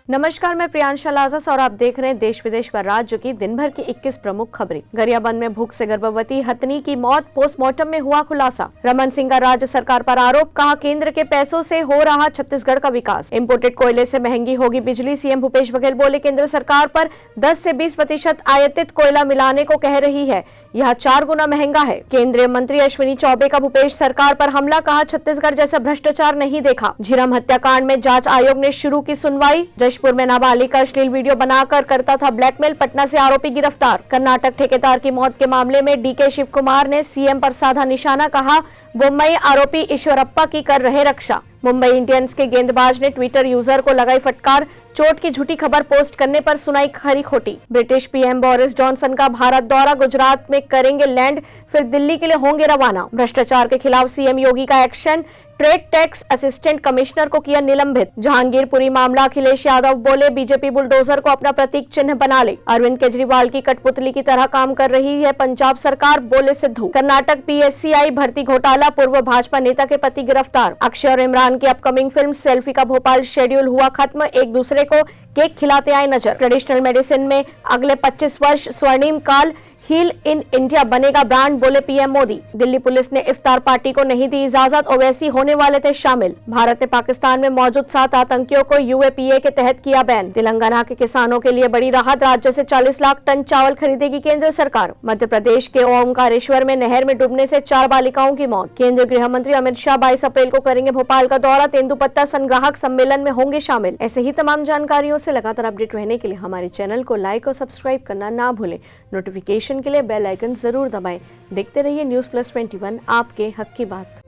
नमस्कार, मैं प्रियांशा लाजस और आप देख रहे हैं देश विदेश व राज्य की दिन भर की 21 प्रमुख खबरें। गरियाबंद में भूख से गर्भवती हथनी की मौत, पोस्टमार्टम में हुआ खुलासा। रमन सिंह का राज्य सरकार पर आरोप, कहा केंद्र के पैसों से हो रहा छत्तीसगढ़ का विकास। इम्पोर्टेड कोयले से महंगी होगी बिजली, सीएम भूपेश बघेल बोले केंद्र सरकार पर 10 से 20% आयातित कोयला मिलाने को कह रही है, यह 4 गुना महंगा है। केंद्रीय मंत्री अश्विनी चौबे का भूपेश सरकार पर हमला, कहा छत्तीसगढ़ जैसा भ्रष्टाचार नहीं देखा। झीरम हत्याकांड में जांच आयोग ने शुरू की सुनवाई। जशपुर में नाबालिग का अश्लील वीडियो बनाकर करता था ब्लैकमेल, पटना से आरोपी गिरफ्तार। कर्नाटक ठेकेदार की मौत के मामले में डीके शिव कुमार ने सीएम पर साधा निशाना, कहा मुंबई आरोपी ईश्वरप्पा की कर रहे रक्षा। मुंबई इंडियंस के गेंदबाज ने ट्विटर यूजर को लगाई फटकार, चोट की झूठी खबर पोस्ट करने पर सुनाई खरी खोटी। ब्रिटिश पीएम बोरिस जॉनसन का भारत दौरा, गुजरात में करेंगे लैंड, फिर दिल्ली के लिए होंगे रवाना। भ्रष्टाचार के खिलाफ सीएम योगी का action, trade tax assistant commissioner को किया निलंबित। जहांगीरपुरी मामला, अखिलेश यादव बोले बीजेपी बुलडोजर को अपना प्रतीक चिन्ह बना ले। अरविंद केजरीवाल की कठपुतली की तरह काम कर रही है पंजाब सरकार, बोले सिद्धू। कर्नाटक पीएससीआई भर्ती घोटाला, पूर्व भाजपा नेता के पति गिरफ्तार। अक्षय और इमरान की अपकमिंग फिल्म सेल्फी का भोपाल शेड्यूल हुआ खत्म, एक दूसरे को केक खिलाते आए नजर। ट्रेडिशनल मेडिसिन में अगले 25 वर्ष स्वर्णिम काल, हील इन इंडिया बनेगा ब्रांड, बोले पीएम मोदी। दिल्ली पुलिस ने इफ्तार पार्टी को नहीं दी इजाजत, ओवैसी होने वाले थे शामिल। भारत ने पाकिस्तान में मौजूद 7 आतंकियों को यूएपीए के तहत किया बैन। तेलंगाना के किसानों के लिए बड़ी राहत, राज्य से 40 लाख टन चावल खरीदेगी केंद्र सरकार। मध्य प्रदेश के ओमकारेश्वर में नहर में डूबने से 4 बालिकाओं की मौत। केंद्रीय गृह मंत्री अमित शाह 22 अप्रैल को करेंगे भोपाल का दौरा, तेंदुपत्ता संग्राहक सम्मेलन में होंगे शामिल। ऐसे ही तमाम जानकारियों से लगातार अपडेट रहने के लिए हमारे चैनल को लाइक और सब्सक्राइब करना ना भूलें। नोटिफिकेशन के लिए बेल आइकन जरूर दबाएं। देखते रहिए न्यूज़ प्लस 21, आपके हक की बात।